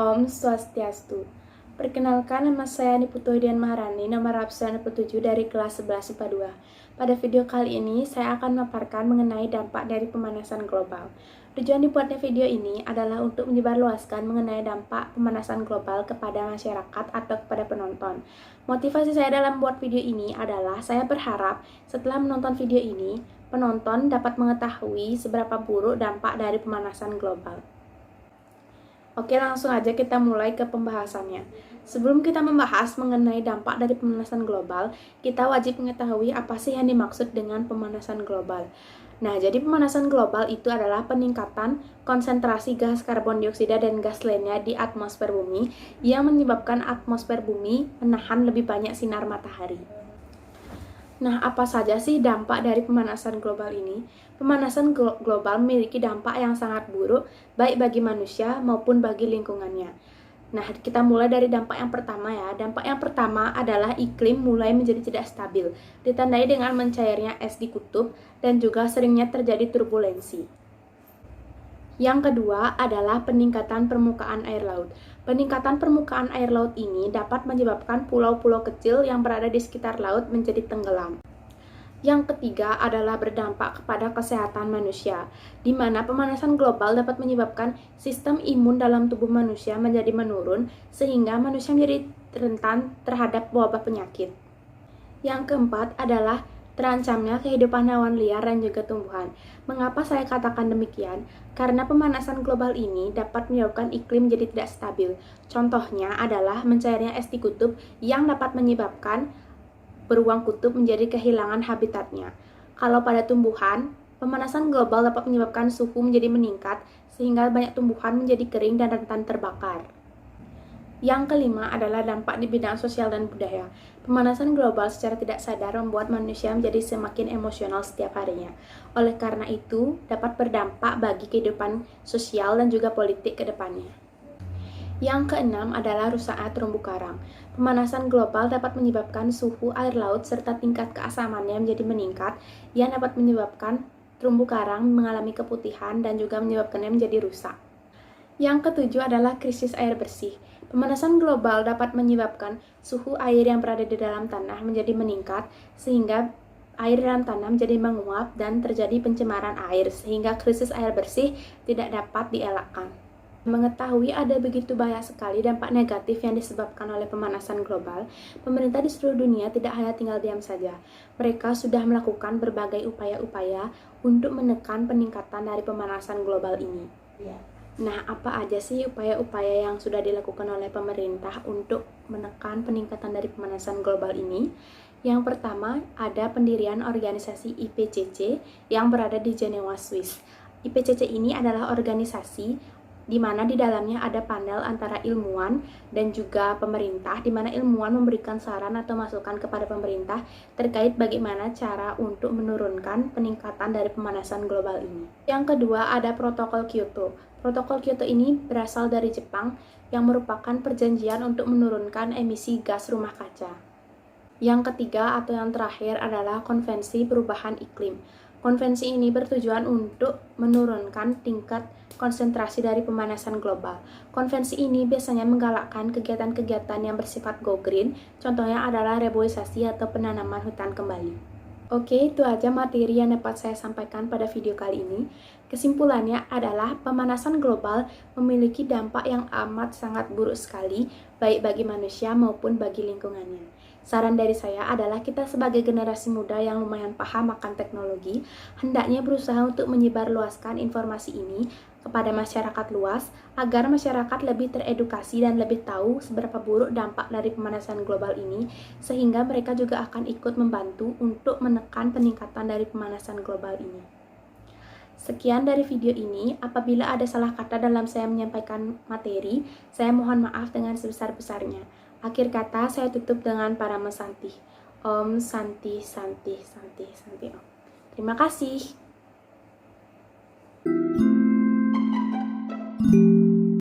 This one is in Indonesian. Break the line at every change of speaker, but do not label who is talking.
Om Swastiastu. Perkenalkan, nama saya Niputu Dian Maharani, nomor absen 67 dari kelas 11 IPA 2. Pada video kali ini, saya akan memaparkan mengenai dampak dari pemanasan global. Tujuan dibuatnya video ini adalah untuk menyebarluaskan mengenai dampak pemanasan global kepada masyarakat atau kepada penonton. Motivasi saya dalam membuat video ini adalah saya berharap setelah menonton video ini, penonton dapat mengetahui seberapa buruk dampak dari pemanasan global. Oke, langsung aja kita mulai ke pembahasannya. Sebelum kita membahas mengenai dampak dari pemanasan global, kita wajib mengetahui apa sih yang dimaksud dengan pemanasan global. Nah, jadi pemanasan global itu adalah peningkatan konsentrasi gas karbon dioksida dan gas lainnya di atmosfer bumi yang menyebabkan atmosfer bumi menahan lebih banyak sinar matahari. Nah, apa saja sih dampak dari pemanasan global ini? Pemanasan global memiliki dampak yang sangat buruk, baik bagi manusia maupun bagi lingkungannya. Nah, kita mulai dari dampak yang pertama ya. Dampak yang pertama adalah iklim mulai menjadi tidak stabil, ditandai dengan mencairnya es di kutub dan juga seringnya terjadi turbulensi. Yang kedua adalah peningkatan permukaan air laut. Peningkatan permukaan air laut ini dapat menyebabkan pulau-pulau kecil yang berada di sekitar laut menjadi tenggelam. Yang ketiga adalah berdampak kepada kesehatan manusia, di mana pemanasan global dapat menyebabkan sistem imun dalam tubuh manusia menjadi menurun, sehingga manusia menjadi rentan terhadap wabah penyakit. Yang keempat adalah terancamnya kehidupan hewan liar dan juga tumbuhan. Mengapa saya katakan demikian? Karena pemanasan global ini dapat menyebabkan iklim menjadi tidak stabil. Contohnya adalah mencairnya es di kutub yang dapat menyebabkan beruang kutub menjadi kehilangan habitatnya. Kalau pada tumbuhan, pemanasan global dapat menyebabkan suhu menjadi meningkat sehingga banyak tumbuhan menjadi kering dan rentan terbakar. Yang kelima adalah dampak di bidang sosial dan budaya. Pemanasan global secara tidak sadar membuat manusia menjadi semakin emosional setiap harinya. Oleh karena itu, dapat berdampak bagi kehidupan sosial dan juga politik ke depannya. Yang keenam adalah rusaknya terumbu karang. Pemanasan global dapat menyebabkan suhu air laut serta tingkat keasamannya menjadi meningkat, yang dapat menyebabkan terumbu karang mengalami keputihan dan juga menyebabkannya menjadi rusak. Yang ketujuh adalah krisis air bersih. Pemanasan global dapat menyebabkan suhu air yang berada di dalam tanah menjadi meningkat, sehingga air dalam tanah menjadi menguap dan terjadi pencemaran air, sehingga krisis air bersih tidak dapat dielakkan. Mengetahui ada begitu banyak sekali dampak negatif yang disebabkan oleh pemanasan global, pemerintah di seluruh dunia tidak hanya tinggal diam saja. Mereka sudah melakukan berbagai upaya-upaya untuk menekan peningkatan dari pemanasan global ini. Nah, apa aja sih upaya-upaya yang sudah dilakukan oleh pemerintah untuk menekan peningkatan dari pemanasan global ini? Yang pertama, ada pendirian organisasi IPCC yang berada di Jenewa, Swiss. IPCC ini adalah organisasi di mana di dalamnya ada panel antara ilmuwan dan juga pemerintah, di mana ilmuwan memberikan saran atau masukan kepada pemerintah terkait bagaimana cara untuk menurunkan peningkatan dari pemanasan global ini. Yang kedua, ada Protokol Kyoto. Protokol Kyoto ini berasal dari Jepang yang merupakan perjanjian untuk menurunkan emisi gas rumah kaca. Yang ketiga atau yang terakhir adalah Konvensi Perubahan Iklim. Konvensi ini bertujuan untuk menurunkan tingkat konsentrasi dari pemanasan global. Konvensi ini biasanya menggalakkan kegiatan-kegiatan yang bersifat go green, contohnya adalah reboisasi atau penanaman hutan kembali. Oke, itu aja materi yang dapat saya sampaikan pada video kali ini. Kesimpulannya adalah pemanasan global memiliki dampak yang amat sangat buruk sekali, baik bagi manusia maupun bagi lingkungannya. Saran dari saya adalah kita sebagai generasi muda yang lumayan paham akan teknologi, hendaknya berusaha untuk menyebarluaskan informasi ini kepada masyarakat luas, agar masyarakat lebih teredukasi dan lebih tahu seberapa buruk dampak dari pemanasan global ini, sehingga mereka juga akan ikut membantu untuk menekan peningkatan dari pemanasan global ini. Sekian dari video ini. Apabila ada salah kata dalam saya menyampaikan materi, saya mohon maaf dengan sebesar-besarnya. Akhir kata, saya tutup dengan Parama Santi. Om Santi Santi Santi Santi Om. Terima kasih.